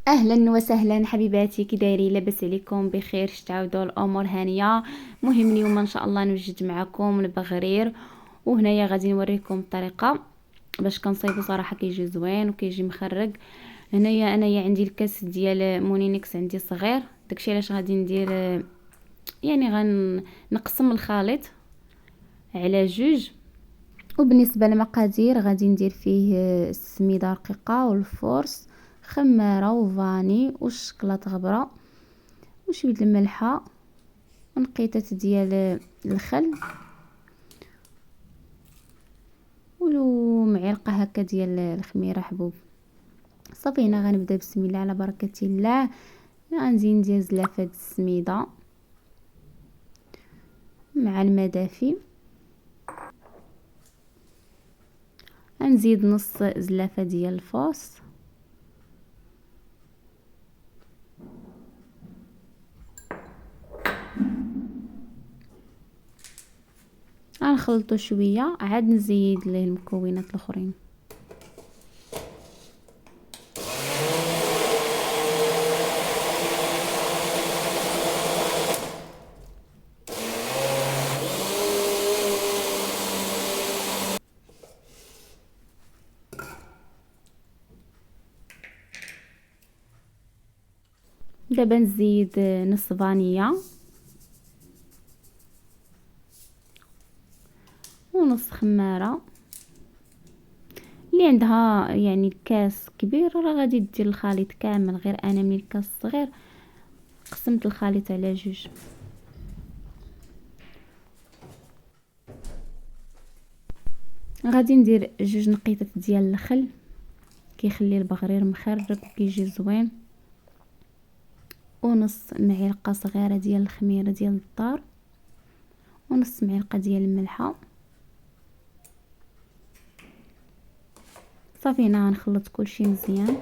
اهلا وسهلا حبيباتي، كي دايرين؟ لاباس عليكم؟ بخير؟ تعاودوا الامور هانيه. مهم اليوم ان شاء الله نوجد معكم البغرير، وهنايا غادي نوريكم الطريقه باش كنصايبو. صراحه كيجي زوين وكيجي مخرج. هنايا انايا عندي الكاس ديال مونينكس عندي صغير، داكشي علاش غادي ندير يعني غنقسم الخليط على جوج. وبالنسبه للمقادير غادي ندير فيه السميده رقيقه والفورس، خماره وفاني والشكلاط غبره وشويه الملحه ونقيطات ديال الخل ومعلقه هكا ديال الخميره حبوب. صافي هنا غنبدا بسم الله على بركه الله. غنزيد ندير زلافه السميده مع الماء دافي، غنزيد نص زلافه ديال الفوس، غنخلطو شويه عاد نزيد ليه المكونات الاخرين. دابا نزيد نص فانيلا ونص خماره. اللي عندها يعني الكاس كبير راه غادي دير الخليط كامل، غير انا من الكاس صغير قسمت الخليط على جوج. غادي ندير جوج نقيطات ديال الخل، كيخلي البغرير مخرج وكيجي زوين، ونص معلقه صغيره ديال الخميره ديال الدار، ونص معلقه ديال الملحه. صافي هنا غنخلط كلشي مزيان.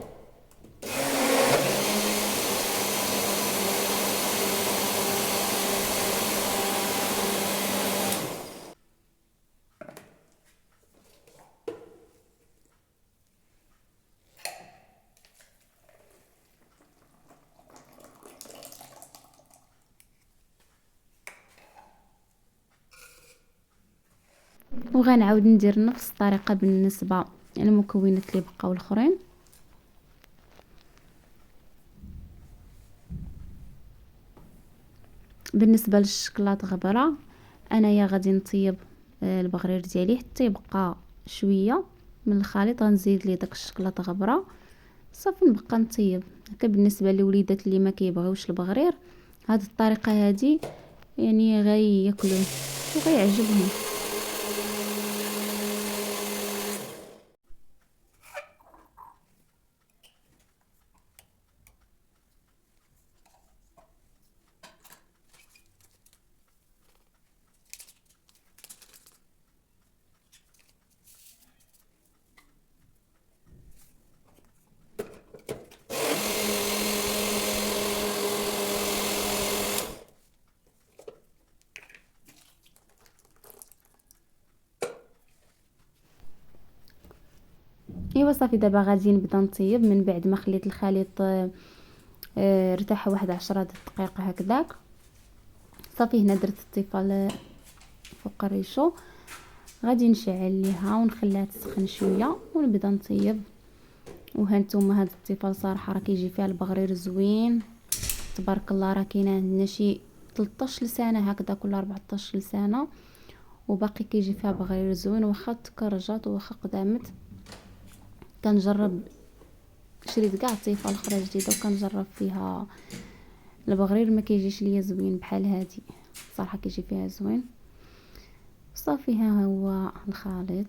وغنعاود ندير نفس الطريقه بالنسبه للمكونات اللي بقاو الاخرين. بالنسبه للشكلاط غبره، انايا غادي نطيب البغرير ديالي حتى يبقى شويه من الخليط، غنزيد ليه داك الشكلاط غبره. صافي نبقى نطيب هكا. بالنسبه للوليدات اللي ما كيبغيوش البغرير، هاد الطريقه هادي يعني غياكلوه وغيعجبهم. ايوا صافي دابا غادي نبدا نطيب من بعد ما خليت الخليط ارتاح واحد 10 دقائق هكذاك. صافي هنا درت الطيفه فوق الريشو، غادي نشعل ليها ونخليها تسخن شويه ونبدا نطيب. وهانتوما هاد الطيفه صراحه راه كيجي فيها البغرير زوين تبارك الله. راه كاينه عندنا شي 13 سنه هكذا ولا 14 سنه وباقي كيجي فيها بغرير زوين، واخا تكرجات واخا قدامت. كنجرب شريت كاع طيفه اخرى جديده وكنجرب فيها البغرير ما كيجيش ليا زوين بحال هادي. صراحه كيجي فيها زوين. صافي ها هو الخليط.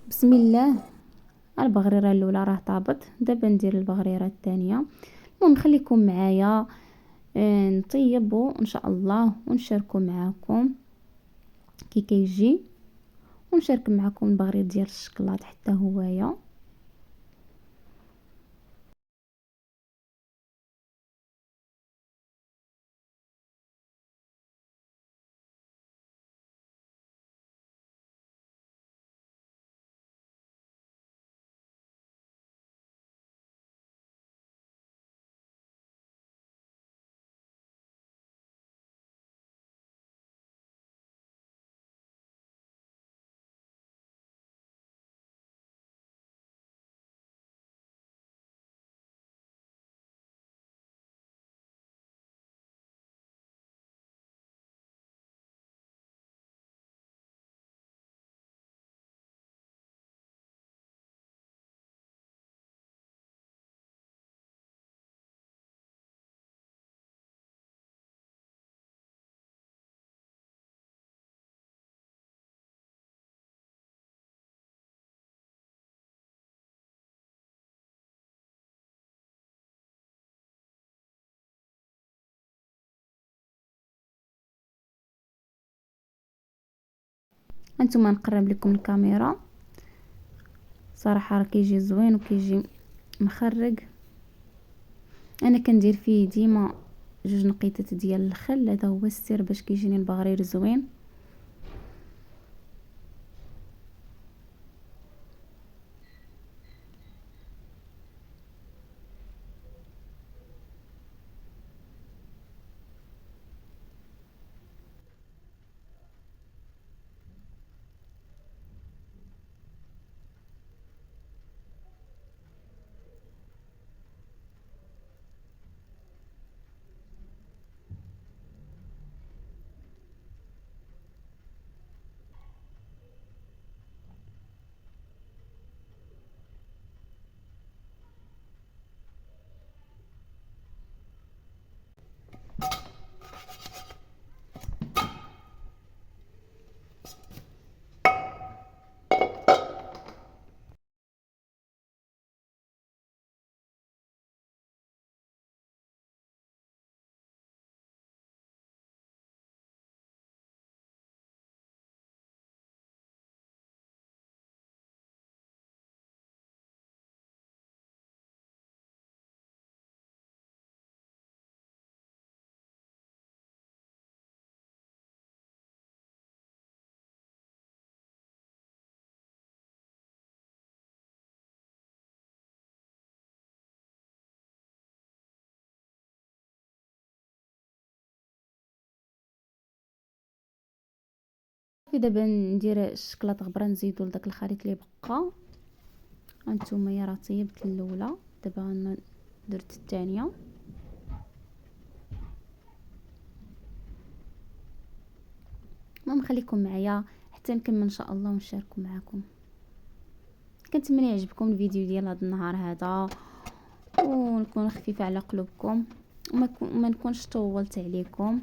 بسم الله. البغريره الاولى راه طابت، دابا ندير البغريره الثانيه. المهم خليكم معايا نطيبوا ان شاء الله ونشاركوا معاكم كي كيجي، ونشارك معكم البغرير ديال الشكلاط حتى هويا. هانتوما نقرب لكم الكاميرا، صراحه راه كيجي زوين وكيجي مخرج. انا كندير فيه ديما 2 نقيطات ديال الخل، هذا هو السر باش كيجيني البغرير زوين. صافي دابا ندير الشكلاط غبره، نزيدو لداك الخليط اللي بقى. هانتوما راه طيبت الاولى، دابا انا درت الثانيه. المهم خليكم معايا حتى نكمل ان شاء الله ونشاركوا معكم. كنتمنى يعجبكم الفيديو ديال هذا النهار هذا، ونكون خفيفه على قلوبكم، وما نكونش طولت عليكم.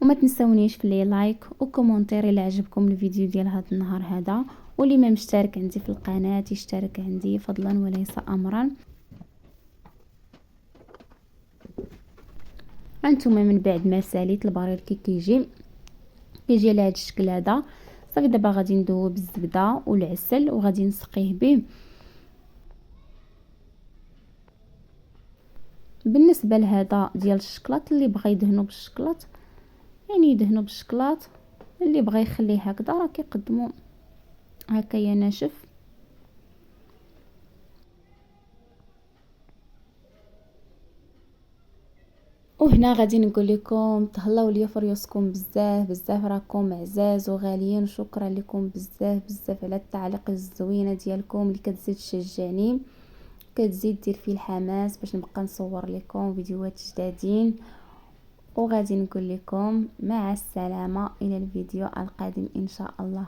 وما تنسونيش في لي لايك وكومونتير الى عجبكم الفيديو ديال هذا النهار هذا، واللي ما مشترك عندي في القناه يشترك عندي فضلا وليس امرا. هانتوما من بعد ما ساليت البرير كيجي على هذا الشكل هذا. صافي دابا غادي ندوب الزبده والعسل وغادي نسقيه به. بالنسبه لهذا ديال الشكلاط، اللي بغى يدهنو بالشكلاط يعني يدهنو بالشكلاط، اللي بغى يخليه هكذا راه كيقدموا هكايا ناشف. وهنا غادي نقول لكم تهلاو ليا في ريوسكم بزاف بزاف، راكم عزاز وغاليين، وشكرا لكم بزاف بزاف على التعليق الزوينه ديالكم اللي كتزيد تشجعني، كتزيد دير فيه الحماس باش نبقى نصور لكم فيديوهات جدادين. وغادي نقول لكم مع السلامه الى الفيديو القادم ان شاء الله.